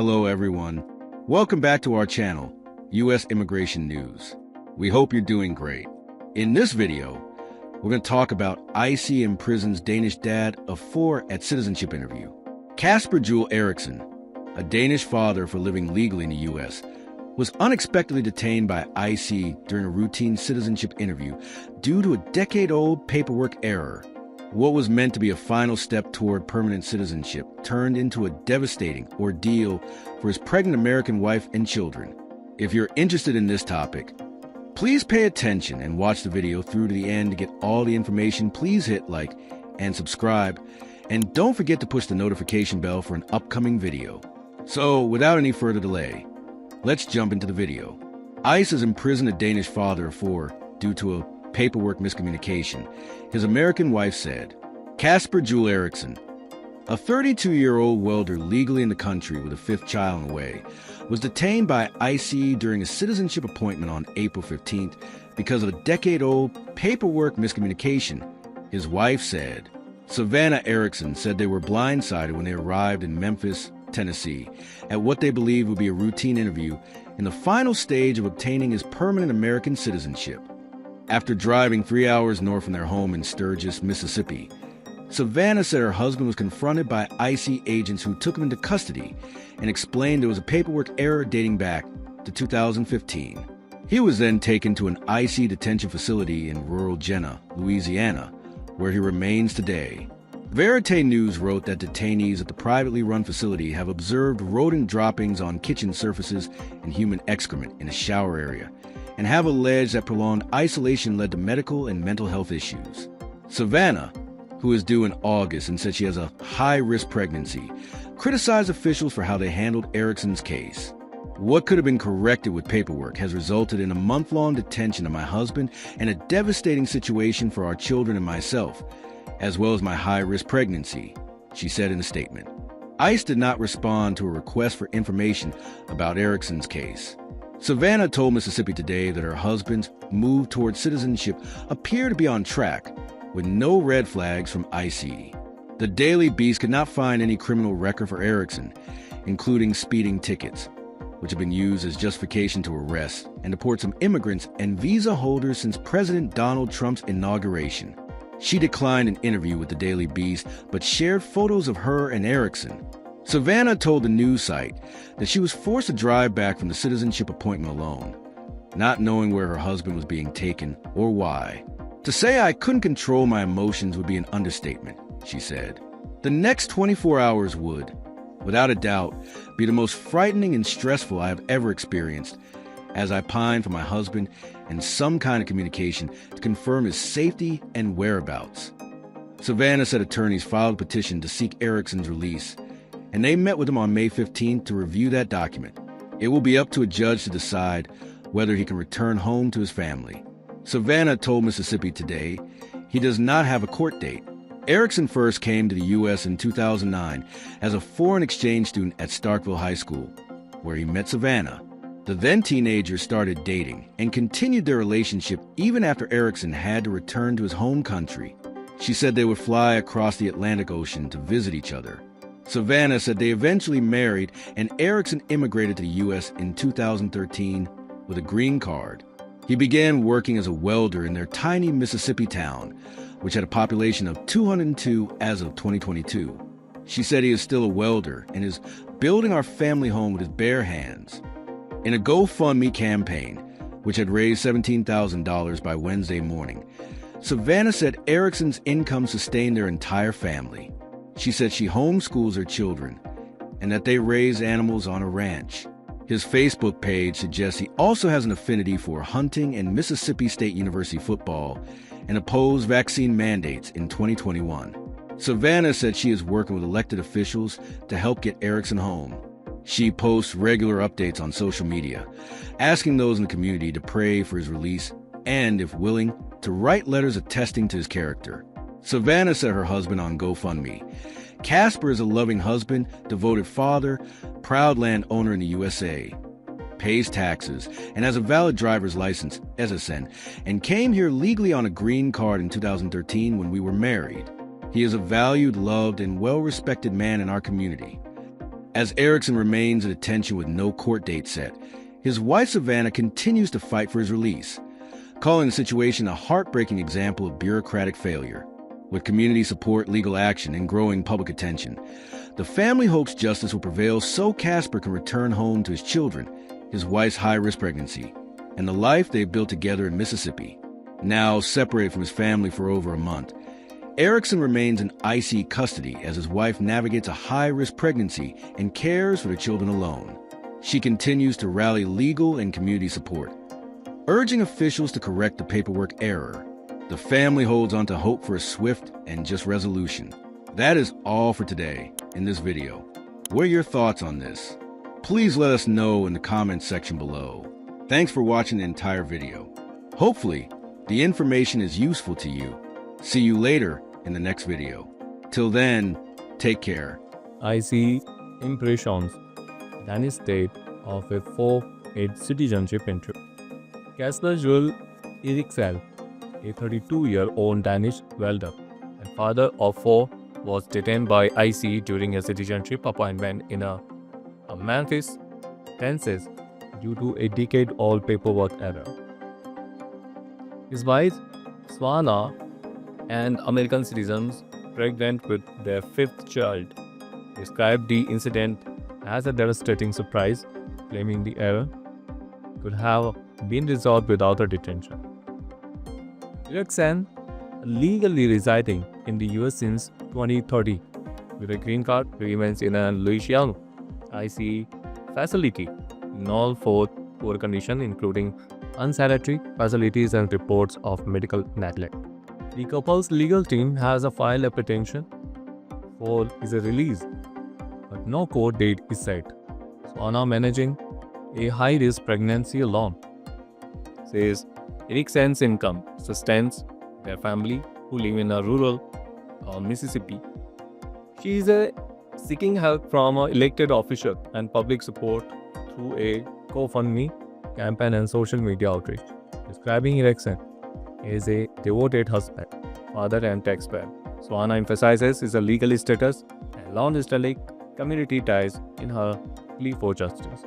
Hello, everyone. Welcome back to our channel, U.S. Immigration News. We hope you're doing great. In this video, we're going to talk about ICE imprisons Danish dad of 4 at citizenship interview. Kasper Juel Eriksson, a Danish father for living legally in the U.S., was unexpectedly detained by ICE during a routine citizenship interview due to a decade-old paperwork error. What was meant to be a final step toward permanent citizenship turned into a devastating ordeal for his pregnant American wife and children. If you're interested in this topic, please pay attention and watch the video through to the end to get all the information. Please hit like and subscribe, and don't forget to push the notification bell for an upcoming video. So, without any further delay, let's jump into the video. ICE has imprisoned a Danish father of 4 due to a paperwork miscommunication, his American wife said. Kasper Juel Eriksson, a 32-year-old welder legally in the country with a 5th child on the way, was detained by ICE during a citizenship appointment on April 15th because of a decade-old paperwork miscommunication, his wife said. Savannah Eriksson said they were blindsided when they arrived in Memphis, Tennessee, at what they believed would be a routine interview in the final stage of obtaining his permanent American citizenship. After driving 3 hours north from their home in Sturgis, Mississippi, Savannah said her husband was confronted by ICE agents who took him into custody and explained there was a paperwork error dating back to 2015. He was then taken to an ICE detention facility in rural Jena, Louisiana, where he remains today. Verite News wrote that detainees at the privately run facility have observed rodent droppings on kitchen surfaces and human excrement in a shower area, and have alleged that prolonged isolation led to medical and mental health issues. Savannah, who is due in August and said she has a high-risk pregnancy, criticized officials for how they handled Eriksson's case. What could have been corrected with paperwork has resulted in a month-long detention of my husband and a devastating situation for our children and myself, as well as my high-risk pregnancy, she said in a statement. ICE did not respond to a request for information about Eriksson's case. Savannah told Mississippi Today that her husband's move toward citizenship appeared to be on track, with no red flags from ICE. The Daily Beast could not find any criminal record for Eriksson, including speeding tickets, which have been used as justification to arrest and deport some immigrants and visa holders since President Donald Trump's inauguration. She declined an interview with the Daily Beast, but shared photos of her and Eriksson. Savannah told the news site that she was forced to drive back from the citizenship appointment alone, not knowing where her husband was being taken or why. To say I couldn't control my emotions would be an understatement, she said. The next 24 hours would, without a doubt, be the most frightening and stressful I have ever experienced, as I pine for my husband and some kind of communication to confirm his safety and whereabouts. Savannah said attorneys filed a petition to seek Eriksson's release, and they met with him on May 15th to review that document. It will be up to a judge to decide whether he can return home to his family. Savannah told Mississippi Today he does not have a court date. Eriksson first came to the U.S. in 2009 as a foreign exchange student at Starkville High School, where he met Savannah. The then-teenager started dating and continued their relationship even after Eriksson had to return to his home country. She said they would fly across the Atlantic Ocean to visit each other. Savannah said they eventually married, and Eriksson immigrated to the U.S. in 2013 with a green card. He began working as a welder in their tiny Mississippi town, which had a population of 202 as of 2022. She said he is still a welder and is building our family home with his bare hands. In a GoFundMe campaign, which had raised $17,000 by Wednesday morning, Savannah said Eriksson's income sustained their entire family. She said she homeschools her children and that they raise animals on a ranch. His Facebook page suggests he also has an affinity for hunting and Mississippi State University football and opposed vaccine mandates in 2021. Savannah said she is working with elected officials to help get Eriksson home. She posts regular updates on social media, asking those in the community to pray for his release and, if willing, to write letters attesting to his character. Savannah said her husband on GoFundMe, Kasper is a loving husband, devoted father, proud landowner in the USA, pays taxes, and has a valid driver's license, SSN, and came here legally on a green card in 2013 when we were married. He is a valued, loved, and well-respected man in our community. As Erickson remains in detention with no court date set, his wife Savannah continues to fight for his release, calling the situation a heartbreaking example of bureaucratic failure. With community support, legal action, and growing public attention, the family hopes justice will prevail so Casper can return home to his children, his wife's high-risk pregnancy, and the life they've built together in Mississippi. Now separated from his family for over a month, Erickson remains in IC custody as his wife navigates a high-risk pregnancy and cares for the children alone. She continues to rally legal and community support, urging officials to correct the paperwork error. The family holds on to hope for a swift and just resolution. That is all for today in this video. What are your thoughts on this? Please let us know in the comments section below. Thanks for watching the entire video. Hopefully, the information is useful to you. See you later in the next video. Till then, take care. I see impressions. Danish state of a 4-8 citizenship interview. Kessler Jules Eriksen, a 32-year-old Danish welder and father of 4, was detained by IC during a citizenship appointment in a Memphis, Tennessee, due to a decade-old paperwork error. His wife, Swana, and American citizens pregnant with their 5th child, described the incident as a devastating surprise, claiming the error could have been resolved without a detention. Eriksen, legally residing in the US since 2030, with a green card, remains in a Louisiana IC facility in all 4 poor conditions, including unsanitary facilities and reports of medical neglect. The couple's legal team has filed a petition for his release, but no court date is set. Swana, managing a high-risk pregnancy alone, says Eriksen's income sustains their family, who live in a rural Mississippi. She is seeking help from an elected official and public support through a GoFundMe campaign and social media outreach, describing Eriksen as a devoted husband, father, and taxpayer. Swana emphasizes his legal status and long-historic community ties in her plea for justice.